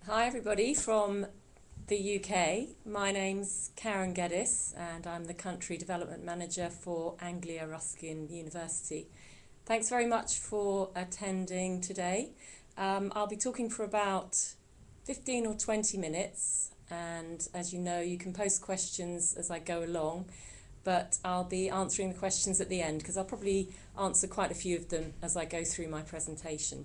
Hi everybody from the UK. My name's Karen Geddes and I'm the Country Development Manager for Anglia Ruskin University. Thanks very much for attending today. I'll be talking for about 15 or 20 minutes, and as you know you can post questions as I go along, but I'll be answering the questions at the end because I'll probably answer quite a few of them as I go through my presentation.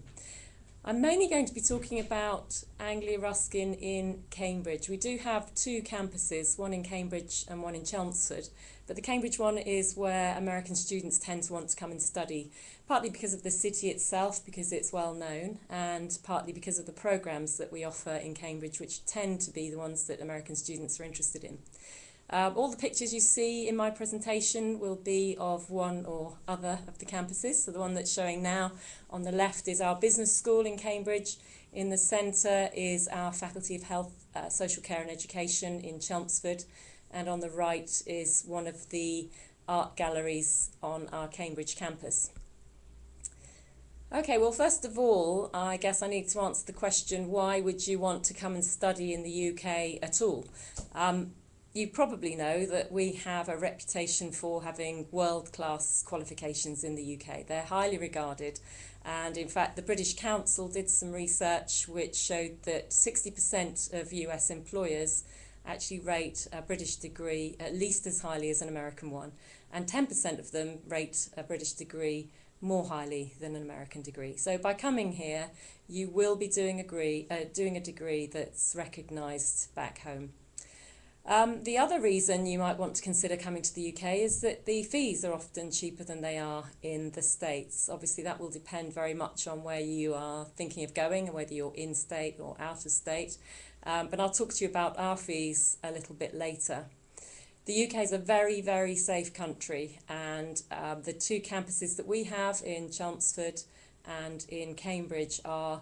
I'm mainly going to be talking about Anglia Ruskin in Cambridge. We do have two campuses, one in Cambridge and one in Chelmsford, but the Cambridge one is where American students tend to want to come and study, partly because of the city itself, because it's well known, and partly because of the programmes that we offer in Cambridge, which tend to be the ones that American students are interested in. All the pictures you see in my presentation will be of one or other of the campuses. So the one that's showing now on the left is our business school in Cambridge. In the centre is our Faculty of Health, Social Care and Education in Chelmsford. And on the right is one of the art galleries on our Cambridge campus. Okay, well, first of all, I guess I need to answer the question, why would you want to come and study in the UK at all? You probably know that we have a reputation for having world-class qualifications in the UK. They're highly regarded, and in fact the British Council did some research which showed that 60% of US employers actually rate a British degree at least as highly as an American one, and 10% of them rate a British degree more highly than an American degree. So by coming here, you will be doing a degree that's recognised back home. The other reason you might want to consider coming to the UK is that the fees are often cheaper than they are in the States. Obviously that will depend very much on where you are thinking of going and whether you're in state or out of state. But I'll talk to you about our fees a little bit later. The UK is a very, very safe country, and the two campuses that we have in Chelmsford and in Cambridge are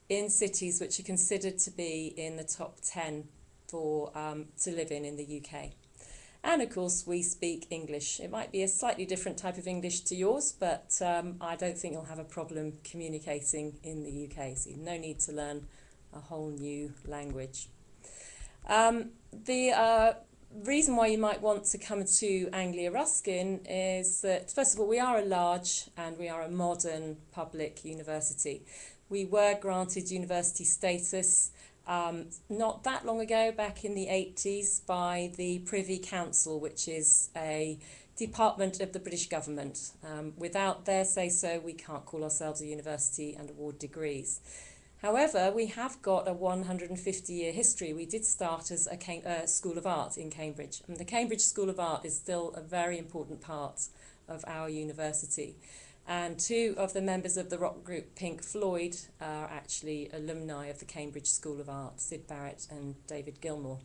in cities which are considered to be in the top 10 to live in the UK. And of course we speak English. It might be a slightly different type of English to yours, but I don't think you'll have a problem communicating in the UK, so no need to learn a whole new language. The reason why you might want to come to Anglia Ruskin is that, first of all, we are a large and we are a modern public university. We were granted university status not that long ago, back in the 80s, by the Privy Council, which is a department of the British government. Without their say-so, we can't call ourselves a university and award degrees. However, we have got a 150-year history. We did start as a School of Art in Cambridge, and the Cambridge School of Art is still a very important part of our university. And two of the members of the rock group Pink Floyd are actually alumni of the Cambridge School of Art, Sid Barrett and David Gilmour.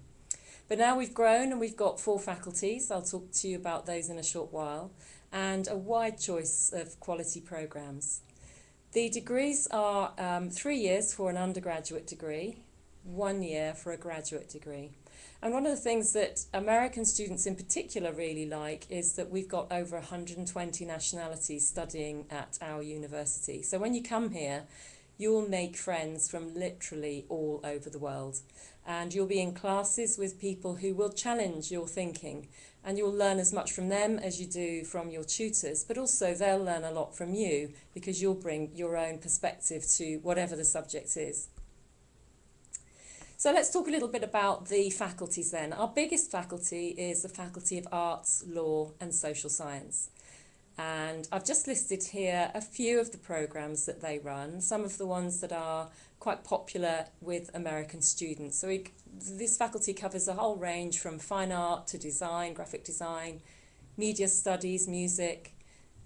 But now we've grown and we've got 4 faculties. I'll talk to you about those in a short while, and a wide choice of quality programmes. The degrees are 3 years for an undergraduate degree, 1 year for a graduate degree. And one of the things that American students in particular really like is that we've got over 120 nationalities studying at our university. So when you come here, you'll make friends from literally all over the world. And you'll be in classes with people who will challenge your thinking. And you'll learn as much from them as you do from your tutors, but also they'll learn a lot from you because you'll bring your own perspective to whatever the subject is. So let's talk a little bit about the faculties then. Our biggest faculty is the Faculty of Arts, Law and Social Science. And I've just listed here a few of the programmes that they run, some of the ones that are quite popular with American students. So this faculty covers a whole range from fine art to design, graphic design, media studies, music,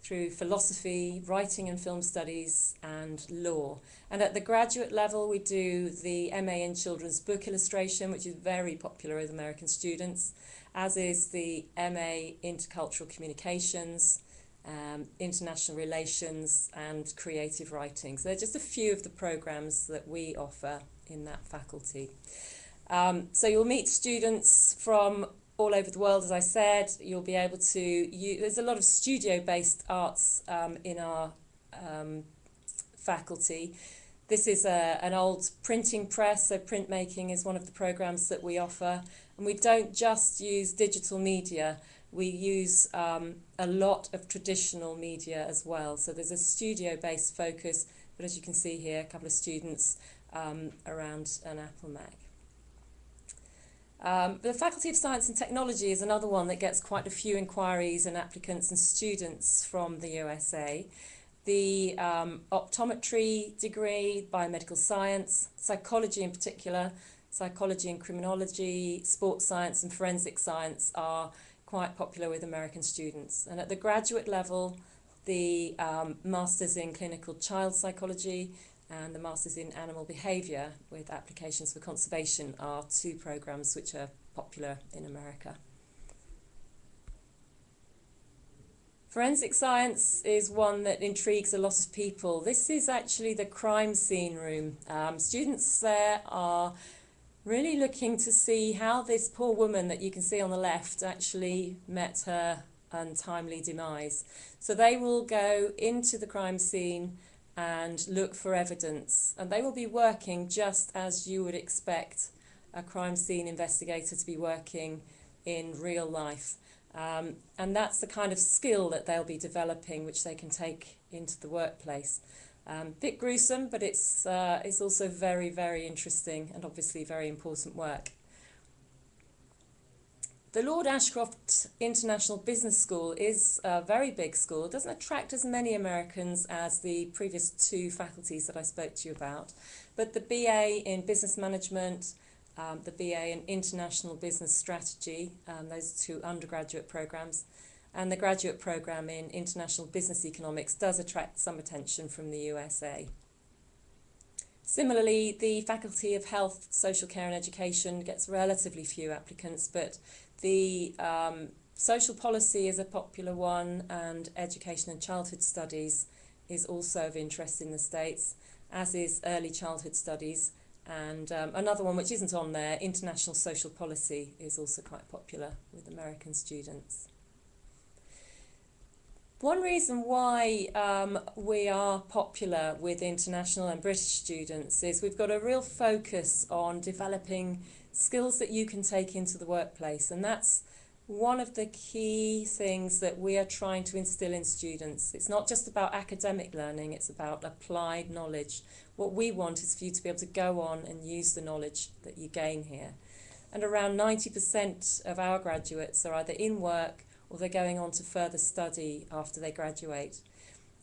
through philosophy, writing and film studies, and law. And at the graduate level, we do the MA in Children's Book Illustration, which is very popular with American students, as is the MA Intercultural Communications, International Relations, and Creative Writing. So they're just a few of the programmes that we offer in that faculty. So you'll meet students from all over the world, as I said. You'll be able to there's a lot of studio-based arts in our faculty. This is an old printing press, so printmaking is one of the programs that we offer. And we don't just use digital media, we use a lot of traditional media as well. So there's a studio-based focus, but as you can see here, a couple of students around an Apple Mac. The Faculty of Science and Technology is another one that gets quite a few inquiries and applicants and students from the USA. The optometry degree, biomedical science, psychology in particular, psychology and criminology, sports science and forensic science are quite popular with American students. And at the graduate level, the Masters in Clinical Child Psychology and the Masters in Animal Behaviour with applications for conservation are two programs which are popular in America. Forensic science is one that intrigues a lot of people. This is actually the crime scene room. Students there are really looking to see how this poor woman that you can see on the left actually met her untimely demise. So they will go into the crime scene and look for evidence, and they will be working just as you would expect a crime scene investigator to be working in real life. And that's the kind of skill that they'll be developing, which they can take into the workplace. Bit gruesome, but it's also very, very interesting and obviously very important work. The Lord Ashcroft International Business School is a very big school. It doesn't attract as many Americans as the previous two faculties that I spoke to you about. But the BA in Business Management, the BA in International Business Strategy, those two undergraduate programs, and the graduate program in International Business Economics does attract some attention from the USA. Similarly, the Faculty of Health, Social Care and Education gets relatively few applicants, but the social policy is a popular one, and education and childhood studies is also of interest in the States, as is early childhood studies. And another one which isn't on there, international social policy, is also quite popular with American students. One reason why we are popular with international and British students is we've got a real focus on developing skills that you can take into the workplace, and that's one of the key things that we are trying to instill in students. It's not just about academic learning, it's about applied knowledge. What we want is for you to be able to go on and use the knowledge that you gain here. And around 90% of our graduates are either in work or they're going on to further study after they graduate.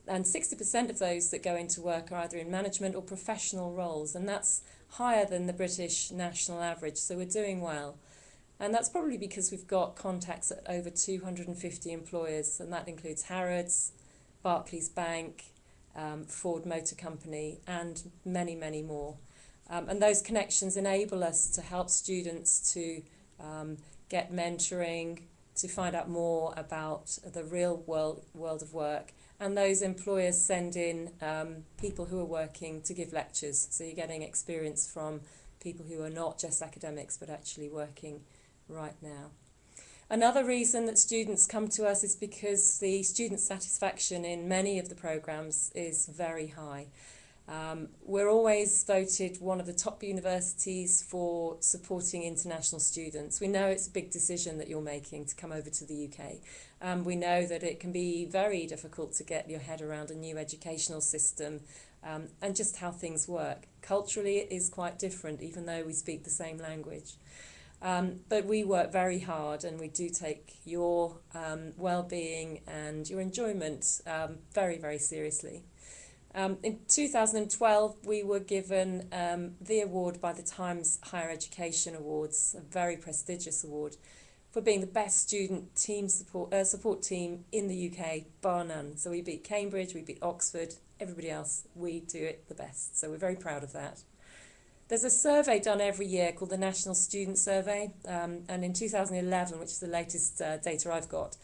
And 60% of those that go into work are either in management or professional roles, and that's higher than the British national average, so we're doing well. And that's probably because we've got contacts at over 250 employers, and that includes Harrods, Barclays Bank, Ford Motor Company, and many, many more. And those connections enable us to help students to get mentoring, to find out more about the real world of work. And those employers send in people who are working to give lectures. So you're getting experience from people who are not just academics, but actually working right now. Another reason that students come to us is because the student satisfaction in many of the programs is very high. We're always voted one of the top universities for supporting international students. We know it's a big decision that you're making to come over to the UK. We know that it can be very difficult to get your head around a new educational system and just how things work. Culturally, it is quite different, even though we speak the same language. But we work very hard, and we do take your well-being and your enjoyment very, very seriously. In 2012, we were given the award by the Times Higher Education Awards, a very prestigious award, for being the best student team support team in the UK, bar none. So we beat Cambridge, we beat Oxford, everybody else, we do it the best. So we're very proud of that. There's a survey done every year called the National Student Survey, and in 2011, which is the latest data I've got,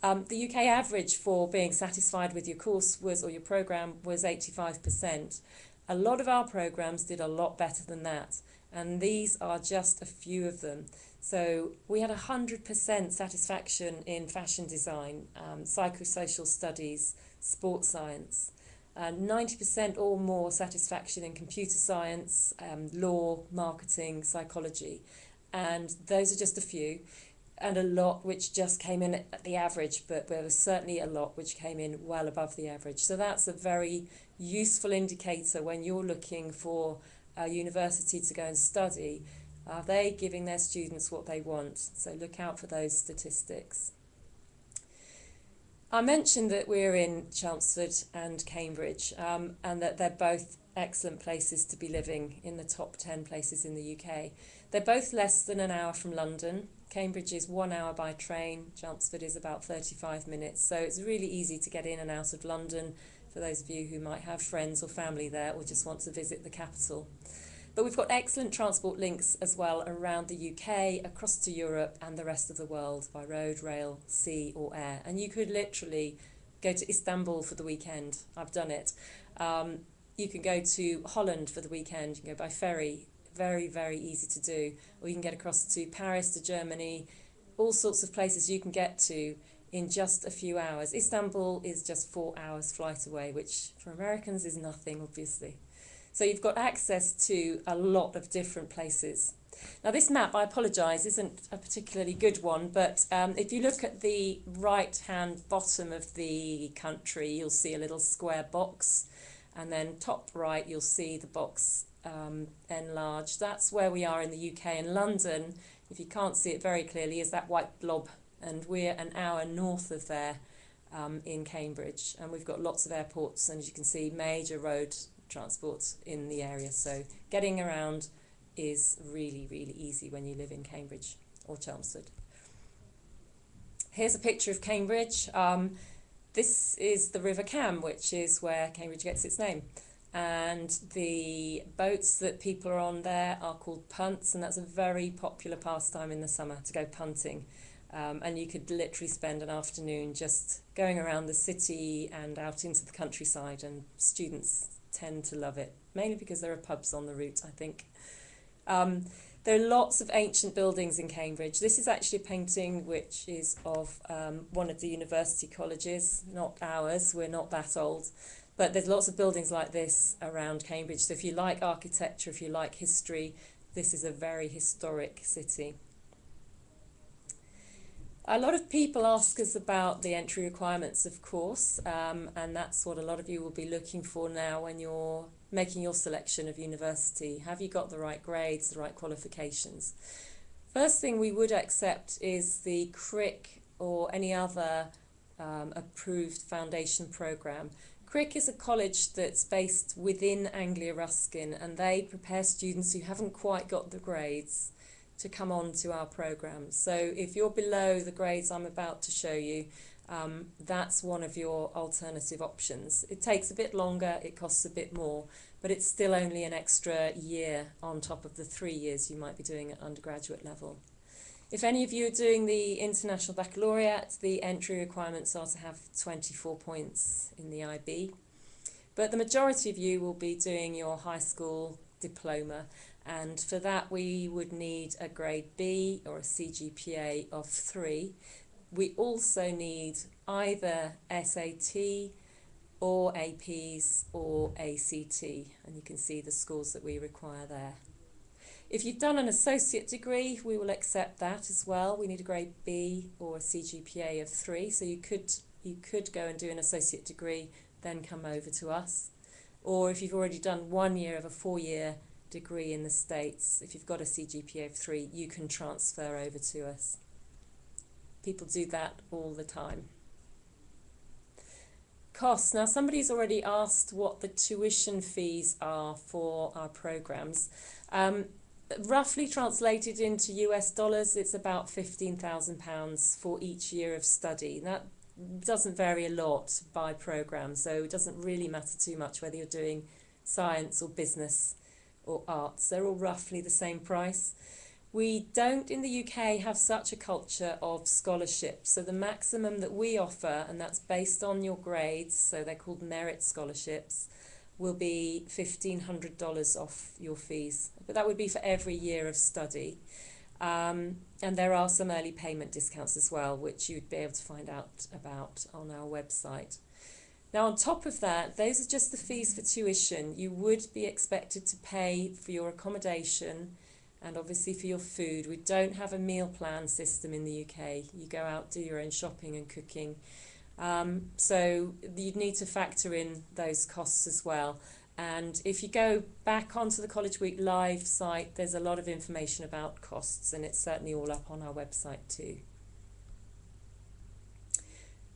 the UK average for being satisfied with your course or your programme was 85%. A lot of our programmes did a lot better than that, and these are just a few of them. So we had 100% satisfaction in fashion design, psychosocial studies, sports science. 90% or more satisfaction in computer science, law, marketing, psychology. And those are just a few, and a lot which just came in at the average, but there was certainly a lot which came in well above the average. So that's a very useful indicator when you're looking for a university to go and study. Are they giving their students what they want? So look out for those statistics. I mentioned that we're in Chelmsford and Cambridge, and that they're both excellent places to be living, in the top 10 places in the UK. They're both less than an hour from London. Cambridge is 1 hour by train, Chelmsford is about 35 minutes, so it's really easy to get in and out of London for those of you who might have friends or family there or just want to visit the capital. But we've got excellent transport links as well around the UK, across to Europe and the rest of the world by road, rail, sea or air. And you could literally go to Istanbul for the weekend. I've done it. You can go to Holland for the weekend. You can go by ferry. Very, very easy to do. Or you can get across to Paris, to Germany. All sorts of places you can get to in just a few hours. Istanbul is just 4 hours flight away, which for Americans is nothing, obviously. So you've got access to a lot of different places. Now this map, I apologise, isn't a particularly good one, but if you look at the right-hand bottom of the country, you'll see a little square box, and then top right, you'll see the box enlarged. That's where we are in the UK. And London, if you can't see it very clearly, is that white blob, and we're an hour north of there in Cambridge, and we've got lots of airports, and as you can see, major road transport in the area, so getting around is really, really easy when you live in Cambridge or Chelmsford. Here's a picture of Cambridge. This is the River Cam, which is where Cambridge gets its name, and the boats that people are on there are called punts, and that's a very popular pastime in the summer, to go punting. And you could literally spend an afternoon just going around the city and out into the countryside, and students tend to love it, mainly because there are pubs on the route, I think. There are lots of ancient buildings in Cambridge. This is actually a painting which is of one of the university colleges, not ours, we're not that old, but there's lots of buildings like this around Cambridge. So if you like architecture, if you like history, this is a very historic city. A lot of people ask us about the entry requirements, of course, and that's what a lot of you will be looking for now when you're making your selection of university. Have you got the right grades, the right qualifications? First thing we would accept is the CRIC or any other approved foundation programme. CRIC is a college that's based within Anglia Ruskin, and they prepare students who haven't quite got the grades to come on to our programme. So if you're below the grades I'm about to show you, that's one of your alternative options. It takes a bit longer, it costs a bit more, but it's still only an extra year on top of the 3 years you might be doing at undergraduate level. If any of you are doing the International Baccalaureate, the entry requirements are to have 24 points in the IB, but the majority of you will be doing your high school diploma, and for that we would need a grade B or a CGPA of 3. We also need either SAT or APs or ACT, and you can see the scores that we require there. If you've done an associate degree, we will accept that as well. We need a grade B or a CGPA of 3, so you could go and do an associate degree, then come over to us. Or if you've already done 1 year of a 4-year degree in the States, if you've got a CGPA of 3, you can transfer over to us. People do that all the time. Costs. Now somebody's already asked what the tuition fees are for our programs. Roughly translated into US dollars, it's about £15,000 for each year of study. That doesn't vary a lot by program, so it doesn't really matter too much whether you're doing science or business or arts. They're all roughly the same price. We don't in the UK have such a culture of scholarships, so the maximum that we offer, and that's based on your grades, so they're called merit scholarships, will be $1,500 off your fees, but that would be for every year of study. And there are some early payment discounts as well, which you'd be able to find out about on our website. Now, on top of that, those are just the fees for tuition. You would be expected to pay for your accommodation and obviously for your food. We don't have a meal plan system in the UK. You go out, do your own shopping and cooking. So you'd need to factor in those costs as well. And if you go back onto the College Week Live site, there's a lot of information about costs, and it's certainly all up on our website too.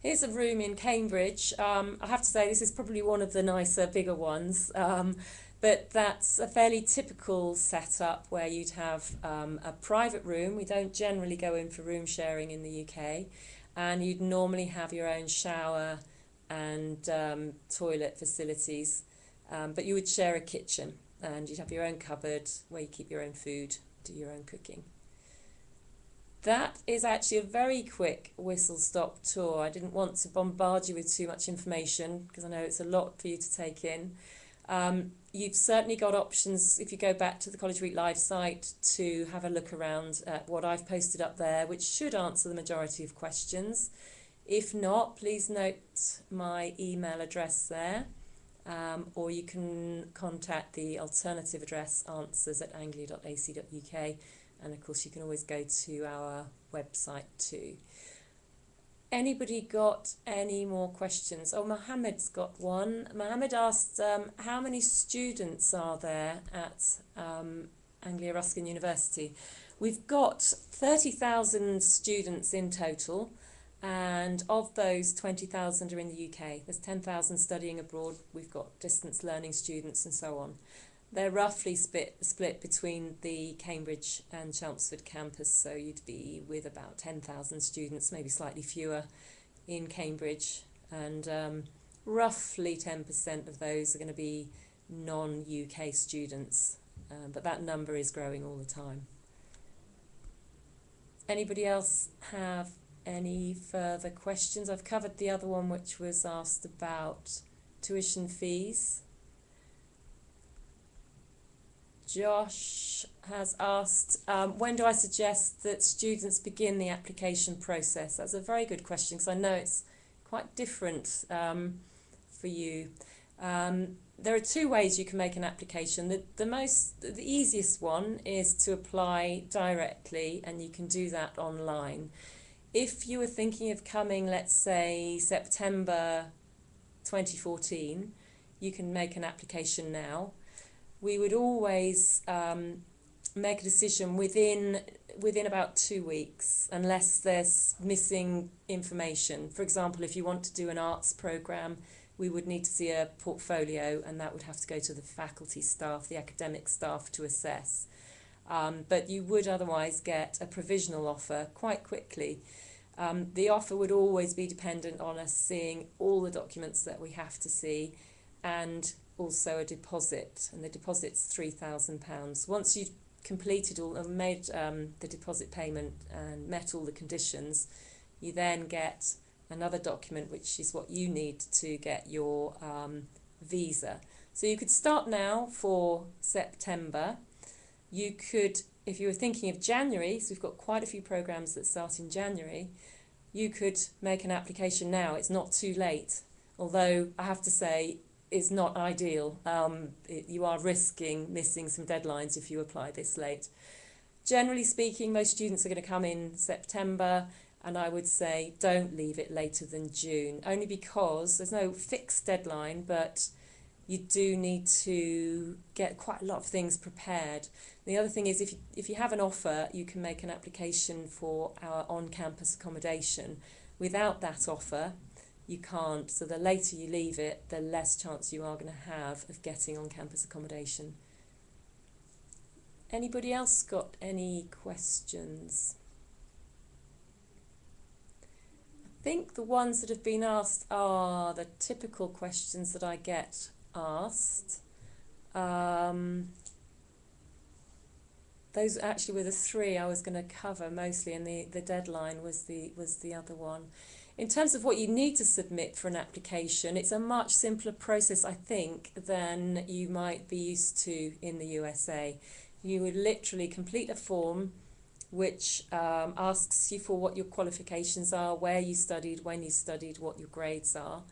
Here's a room in Cambridge. I have to say this is probably one of the nicer, bigger ones, but that's a fairly typical setup where you'd have a private room. We don't generally go in for room sharing in the UK, and you'd normally have your own shower and toilet facilities, but you would share a kitchen, and you'd have your own cupboard where you keep your own food, do your own cooking. That is actually a very quick whistle-stop tour. I didn't want to bombard you with too much information because I know it's a lot for you to take in. You've certainly got options if you go back to the College Week Live site to have a look around at what I've posted up there, which should answer the majority of questions. If not, please note my email address there, or you can contact the alternative address answers@anglia.ac.uk. And of course, you can always go to our website too. Anybody got any more questions? Oh, Mohammed's got one. Mohammed asked, how many students are there at Anglia Ruskin University? We've got 30,000 students in total, and of those, 20,000 are in the UK. There's 10,000 studying abroad. We've got distance learning students and so on. They're roughly split between the Cambridge and Chelmsford campus, so you'd be with about 10,000 students, maybe slightly fewer, in Cambridge, and roughly 10% of those are going to be non-UK students, but that number is growing all the time. Anybody else have any further questions? I've covered the other one, which was asked about tuition fees. Josh has asked, when do I suggest that students begin the application process? That's a very good question, because I know it's quite different for you. There are two ways you can make an application. The easiest one is to apply directly, and you can do that online. If you were thinking of coming, let's say, September 2014, you can make an application now. We would always make a decision within about 2 weeks, unless there's missing information. For example, if you want to do an arts programme, we would need to see a portfolio, and that would have to go to the faculty staff, the academic staff, to assess. But you would otherwise get a provisional offer quite quickly. The offer would always be dependent on us seeing all the documents that we have to see, and also a deposit, and the deposit's £3,000. Once you've completed all and made the deposit payment and met all the conditions, you then get another document, which is what you need to get your visa. So you could start now for September. You could, if you were thinking of January, so we've got quite a few programs that start in January, you could make an application now. It's not too late, although I have to say, is not ideal. You are risking missing some deadlines if you apply this late. Generally speaking, most students are going to come in September, and I would say don't leave it later than June, only because there's no fixed deadline, but you do need to get quite a lot of things prepared. The other thing is, if you have an offer, you can make an application for our on-campus accommodation. Without that offer, you can't. So the later you leave it, the less chance you are going to have of getting on-campus accommodation. Anybody else got any questions? I think the ones that have been asked are the typical questions that I get asked. Those actually were the three I was going to cover mostly, and the deadline was the other one. In terms of what you need to submit for an application, it's a much simpler process, I think, than you might be used to in the USA. You would literally complete a form which asks you for what your qualifications are, where you studied, when you studied, what your grades are.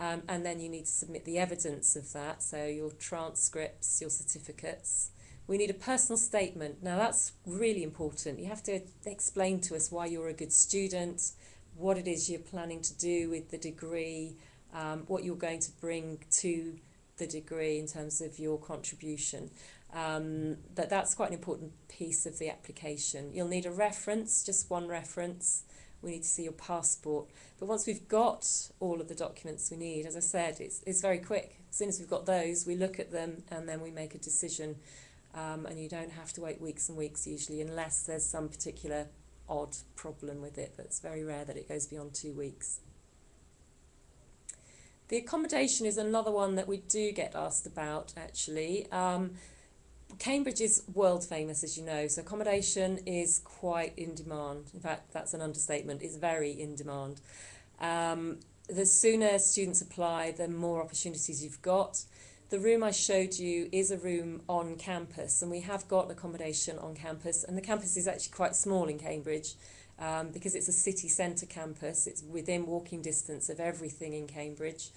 and then you need to submit the evidence of that, so your transcripts, your certificates. We need a personal statement. Now that's really important. You have to explain to us why you're a good student, what it is you're planning to do with the degree, what you're going to bring to the degree in terms of your contribution. That's quite an important piece of the application. You'll need a reference, just one reference. We need to see your passport. But once we've got all of the documents we need, as I said, it's very quick. As soon as we've got those, we look at them and then we make a decision. And you don't have to wait weeks and weeks usually, unless there's some particular odd problem with it, but it's very rare that it goes beyond 2 weeks. The accommodation is another one that we do get asked about, actually. Cambridge is world famous, as you know, so accommodation is quite in demand. In fact, that's an understatement. It's very in demand. The sooner students apply, the more opportunities you've got. The room I showed you is a room on campus, and we have got accommodation on campus, and the campus is actually quite small in Cambridge because it's a city centre campus. It's within walking distance of everything in Cambridge.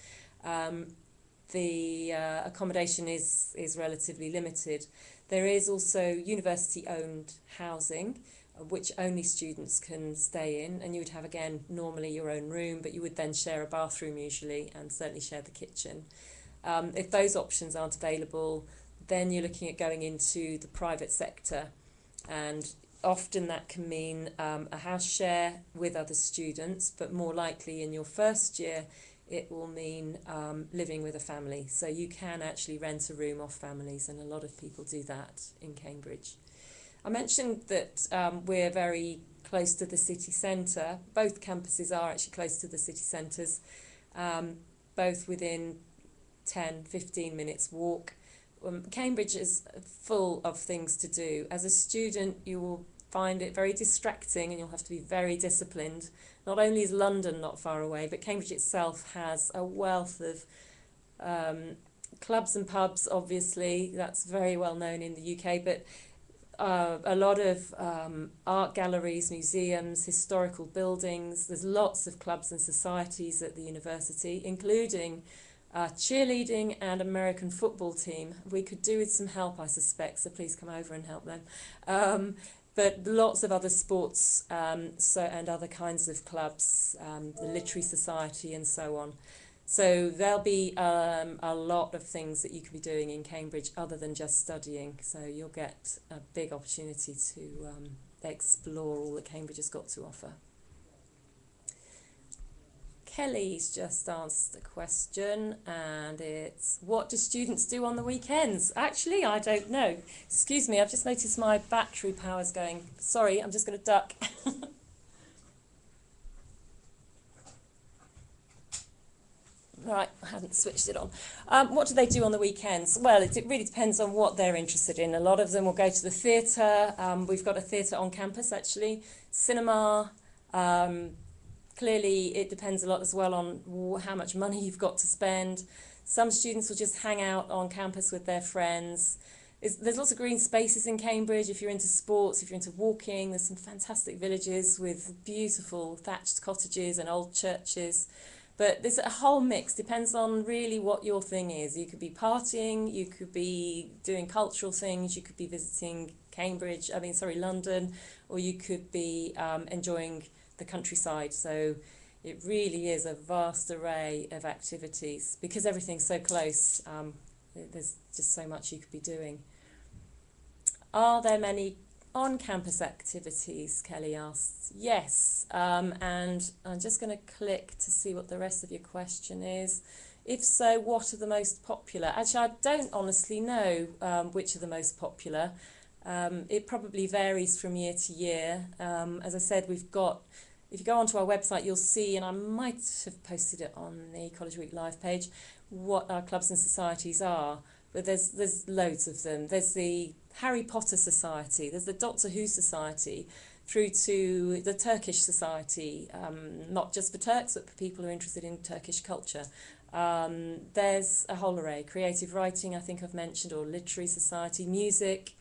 The accommodation is relatively limited. There is also university-owned housing, which only students can stay in, and you would have, again, normally your own room, but you would then share a bathroom usually, and certainly share the kitchen. If those options aren't available, then you're looking at going into the private sector, and often that can mean a house share with other students, but more likely in your first year it will mean living with a family. So you can actually rent a room off families, and a lot of people do that in Cambridge. I mentioned that we're very close to the city centre. Both campuses are actually close to the city centres, both within 10-15 minutes walk. Cambridge is full of things to do. As a student, you will find it very distracting and you'll have to be very disciplined. Not only is London not far away, but Cambridge itself has a wealth of clubs and pubs, obviously. That's very well known in the UK, but a lot of art galleries, museums, historical buildings. There's lots of clubs and societies at the university, including cheerleading and American football team. We could do with some help, I suspect, so please come over and help them. But lots of other sports and other kinds of clubs, the literary society and so on. So there'll be a lot of things that you could be doing in Cambridge other than just studying. So you'll get a big opportunity to explore all that Cambridge has got to offer. Kelly's just asked a question, and it's, what do students do on the weekends? Actually, I don't know. Excuse me, I've just noticed my battery power's going. Sorry, I'm just going to duck. Right, I haven't switched it on. What do they do on the weekends? Well, it really depends on what they're interested in. A lot of them will go to the theatre. We've got a theatre on campus, actually. Cinema. Clearly, it depends a lot as well on how much money you've got to spend. Some students will just hang out on campus with their friends. There's lots of green spaces in Cambridge. If you're into sports, if you're into walking, there's some fantastic villages with beautiful thatched cottages and old churches. But there's a whole mix, depends on really what your thing is. You could be partying, you could be doing cultural things, you could be visiting London, or you could be enjoying the countryside. So it really is a vast array of activities because everything's so close. There's just so much you could be doing. Are there many on-campus activities? Kelly asks. Yes, and I'm just going to click to see what the rest of your question is. If so, what are the most popular? Actually, I don't honestly know which are the most popular. It probably varies from year to year. As I said, we've got, if you go onto our website, you'll see, and I might have posted it on the College Week Live page, what our clubs and societies are. But there's loads of them. There's the Harry Potter Society, there's the Doctor Who Society, through to the Turkish Society, not just for Turks, but for people who are interested in Turkish culture. There's a whole array. Creative writing, I think I've mentioned, or literary society, music,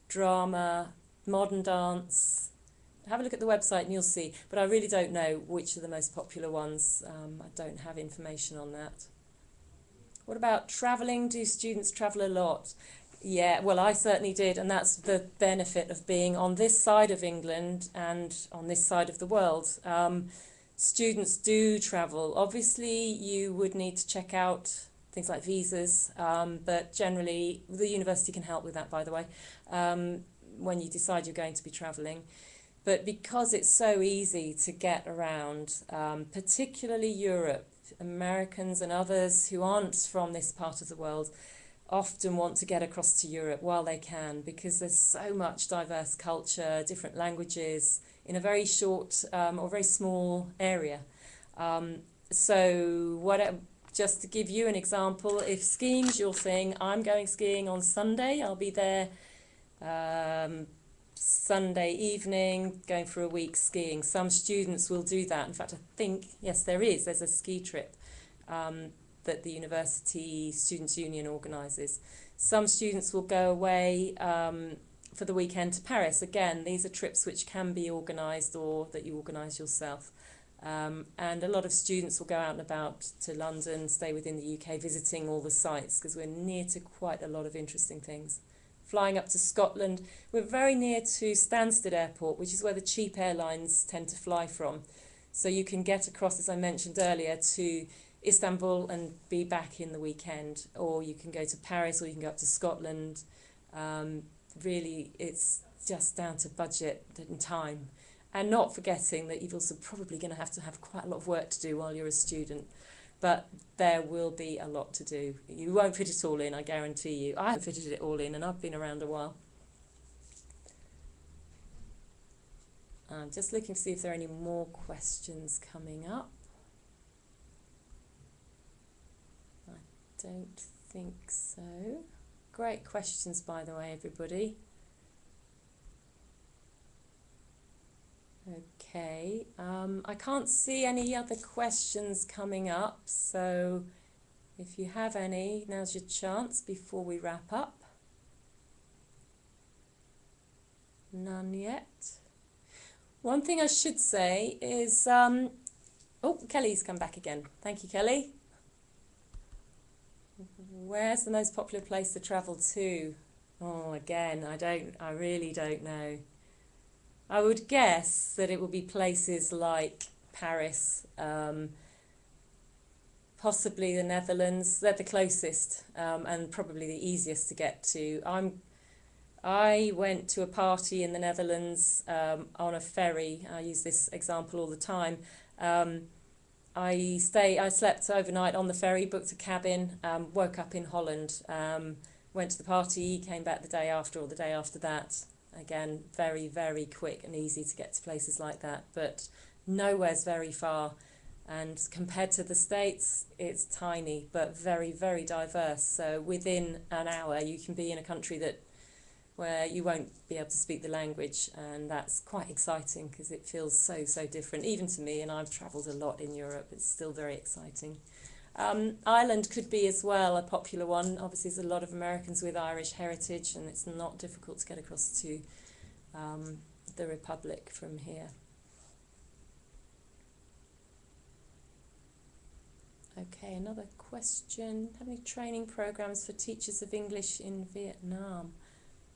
drama, modern dance, have a look at the website and you'll see. But I really don't know which are the most popular ones. I don't have information on that. What about travelling? Do students travel a lot? Yeah, well, I certainly did, and that's the benefit of being on this side of England and on this side of the world. Students do travel. Obviously, you would need to check out things like visas, but generally, the university can help with that, by the way, when you decide you're going to be travelling. But because it's so easy to get around, particularly Europe, Americans and others who aren't from this part of the world often want to get across to Europe while they can, because there's so much diverse culture, different languages in a very short or very small area. Just to give you an example, if skiing's your thing, I'm going skiing on Sunday. I'll be there Sunday evening, going for a week skiing. Some students will do that. In fact, I think, yes, there's a ski trip that the University Students' Union organises. Some students will go away for the weekend to Paris. Again, these are trips which can be organised or that you organise yourself. And a lot of students will go out and about to London, stay within the UK, visiting all the sites, because we're near to quite a lot of interesting things. Flying up to Scotland, we're very near to Stansted Airport, which is where the cheap airlines tend to fly from. So you can get across, as I mentioned earlier, to Istanbul and be back in the weekend, or you can go to Paris, or you can go up to Scotland. Really, it's just down to budget and time. And not forgetting that you're also probably going to have quite a lot of work to do while you're a student. But there will be a lot to do. You won't fit it all in, I guarantee you. I haven't fitted it all in, and I've been around a while. I'm just looking to see if there are any more questions coming up. I don't think so. Great questions, by the way, everybody. Okay, I can't see any other questions coming up, so if you have any, now's your chance before we wrap up. None yet. One thing I should say is, oh, Kelly's come back again. Thank you, Kelly. Where's the most popular place to travel to? Oh, again, I really don't know. I would guess that it will be places like Paris, possibly the Netherlands. They're the closest and probably the easiest to get to. I went to a party in the Netherlands on a ferry. I use this example all the time. I slept overnight on the ferry, booked a cabin, woke up in Holland, went to the party, came back the day after or the day after that. Again, very, very quick and easy to get to places like that, but nowhere's very far. And compared to the States, it's tiny, but very, very diverse. So within an hour, you can be in a country where you won't be able to speak the language, and that's quite exciting because it feels so, so different, even to me, and I've travelled a lot in Europe. It's still very exciting. Ireland could be as well a popular one. Obviously, there's a lot of Americans with Irish heritage, and it's not difficult to get across to the Republic from here. Okay, another question. Have any training programs for teachers of English in Vietnam?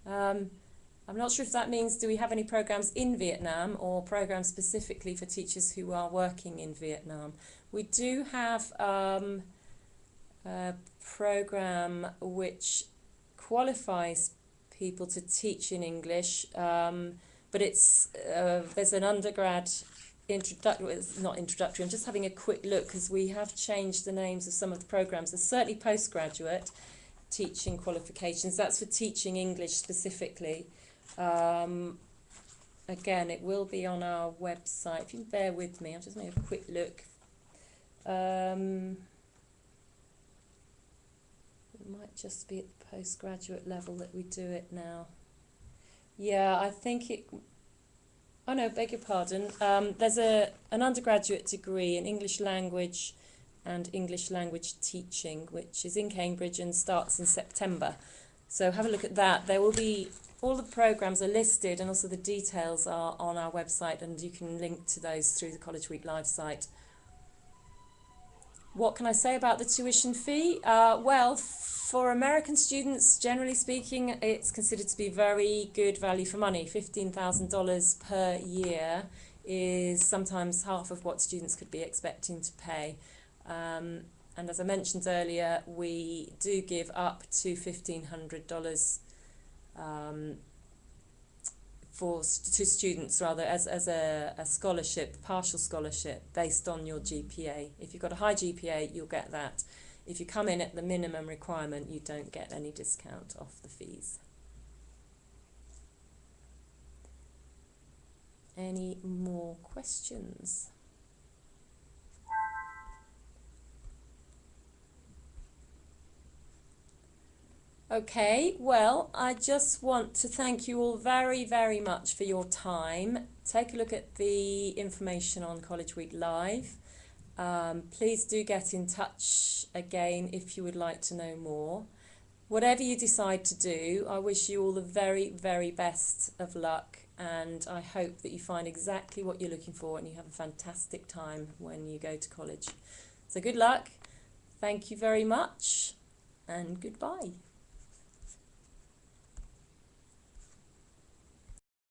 I'm not sure if that means, do we have any programs in Vietnam or programs specifically for teachers who are working in Vietnam? We do have a program which qualifies people to teach in English, but it's there's an undergrad introductory, it's not introductory, I'm just having a quick look because we have changed the names of some of the programs. There's certainly postgraduate teaching qualifications, that's for teaching English specifically. Again, it will be on our website. If you can bear with me, I'll just make a quick look. It might just be at the postgraduate level that we do it now. Yeah, I think it... Oh no, beg your pardon. There's an undergraduate degree in English language and English language teaching, which is in Cambridge and starts in September. So have a look at that. There will be all the programmes are listed, and also the details are on our website, and you can link to those through the College Week Live site. What can I say about the tuition fee? Well, for American students, generally speaking, it's considered to be very good value for money. $15,000 per year is sometimes half of what students could be expecting to pay. And as I mentioned earlier, we do give up to $1,500 to students, rather, as a scholarship, partial scholarship based on your GPA. If you've got a high GPA, you'll get that. If you come in at the minimum requirement, you don't get any discount off the fees. Any more questions? Okay, well, I just want to thank you all very, very much for your time. Take a look at the information on College Week Live. Please do get in touch again if you would like to know more. Whatever you decide to do, I wish you all the very, very best of luck, and I hope that you find exactly what you're looking for and you have a fantastic time when you go to college. So good luck, thank you very much, and goodbye.